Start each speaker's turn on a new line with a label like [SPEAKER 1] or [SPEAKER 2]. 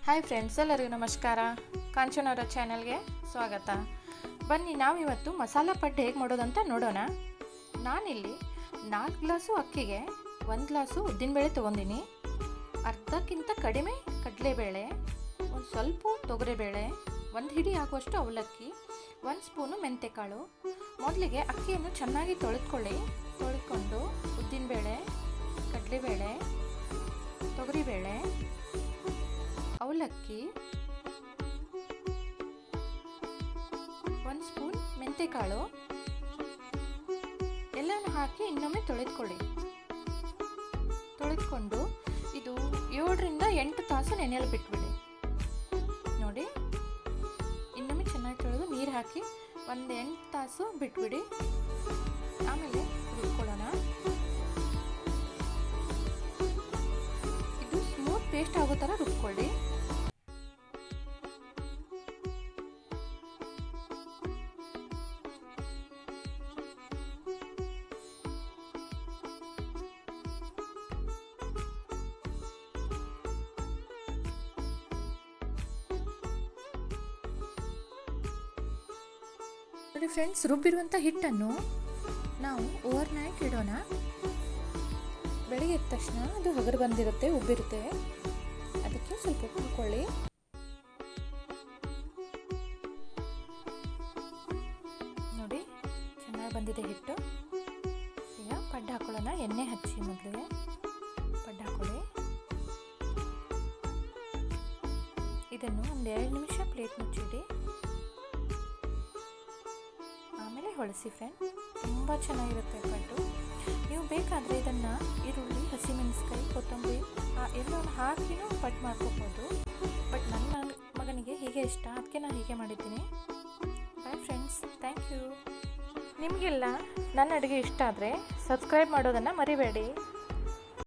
[SPEAKER 1] Hi friends, ಎಲ್ಲರಿಗೂ ನಮಸ್ಕಾರ. ಕಾಂಚನವರ ಚಾನಲ್ಗೆ ಸ್ವಾಗತ. ಬನ್ನಿ ನಾವಿವತ್ತು ಮಸಾಲ ಪಡ್ಡು ಹೇಗೆ ಮಾಡೋದಂತ ನೋಡೋಣ. ನಾನಿಲ್ಲಿ 4 ಗ್ಲಾಸು ಅಕ್ಕಿಗೆ 1 ಗ್ಲಾಸು ಉದ್ದಿನಬೇಳೆ ತೊಗೊಂಡಿನಿ, ಅರ್ಧಕ್ಕಿಂತ ಕಡಿಮೆ ಕಡಲೆಬೇಳೆ, ಒಂದು ಸ್ವಲ್ಪ ತೊಗರಿಬೇಳೆ, 1 ಹಿಡಿ ಆಗುವಷ್ಟು ಅವಲಕ್ಕಿ, 1 ಸ್ಪೂನು ಮೆಂತೆಕಾಳು. ಮೊದಲಿಗೆ ಅಕ್ಕಿಯನ್ನು ಚೆನ್ನಾಗಿ ತೊಳೆದುಕೊಂಡು ಉದ್ದಿನಬೇಳೆ, ಕಡಲೆಬೇಳೆ, ತೊಗರಿಬೇಳೆ, ಅವಲಕ್ಕಿ, 1 ಸ್ಪೂನ್ ಮೆಂತೆಕಾಳು ಎಲ್ಲನೂ ಹಾಕಿ ಇನ್ನೊಮ್ಮೆ ತೊಳೆದುಕೊಂಡು ಇದು 7 ರಿಂದ 8 ತಾಸು ನೆನೆಯಲು ಬಿಟ್ಬಿಡಿ. ನೋಡಿ, ಇನ್ನೊಮ್ಮೆ ಚೆನ್ನಾಗಿ ತೊಳೆದು ನೀರು ಹಾಕಿ 8 ತಾಸು ಬಿಟ್ಬಿಡಿ. ಆಮೇಲೆ ರುಬ್ಕೊಳ್ಳೋಣ. ಇದು ಸ್ಮೂತ್ ಪೇಸ್ಟ್ ಆಗೋ ಥರ ರುಬ್ಕೊಳ್ಳಿ. ನೋಡಿ ಫ್ರೆಂಡ್ಸ್, ರುಬ್ಬಿರುವಂಥ ಹಿಟ್ಟನ್ನು ನಾವು ಓವರ್ ನೈಟ್ ಇಡೋಣ. ಬೆಳಿಗ್ಗೆ ಎದ್ದ ತಕ್ಷಣ ಅದು ಹೊಗರು ಬಂದಿರುತ್ತೆ, ಉಬ್ಬಿರುತ್ತೆ. ಅದಕ್ಕೆ ಸ್ವಲ್ಪ ಉಪ್ಪು ಹಾಕೊಳ್ಳಿ. ನೋಡಿ, ಚೆನ್ನಾಗಿ ಬಂದಿದೆ ಹಿಟ್ಟು. ಈಗ ಪಡ್ಡು ಹಾಕೊಳ್ಳೋಣ. ಎಣ್ಣೆ ಹಚ್ಚಿ ಮೊದಲಿಗೆ ಪಡ್ಡು ಹಾಕೊಳ್ಳಿ. ಇದನ್ನು ಒಂದು 2 ನಿಮಿಷ ಪ್ಲೇಟ್ ಮುಚ್ಚಿಡಿ. ಆಮೇಲೆ ಹೊಳಸಿ ಫ್ರೆಂಡ್, ತುಂಬ ಚೆನ್ನಾಗಿರುತ್ತೆ ಪಡ್ಡು. ನೀವು ಬೇಕಾದರೆ ಇದನ್ನು ಈರುಳ್ಳಿ, ಹಸಿಮೆಣಸಿನಕಾಯಿ, ಕೊತ್ತಂಬರಿ ಎಲ್ಲವನ್ನು ಹಾಕಿನೂ ಪಡ್ಡು ಮಾಡ್ಕೋಬೋದು. ಬಟ್ ನನ್ನ ಮಗನಿಗೆ ಹೀಗೆ ಇಷ್ಟ, ಅದಕ್ಕೆ ನಾನು ಹೀಗೆ ಮಾಡಿದ್ದೀನಿ. Bye friends, thank you. ನಿಮಗೆಲ್ಲ ನನ್ನ ಅಡುಗೆ ಇಷ್ಟ ಆದರೆ ಸಬ್ಸ್ಕ್ರೈಬ್ ಮಾಡೋದನ್ನು ಮರಿಬೇಡಿ.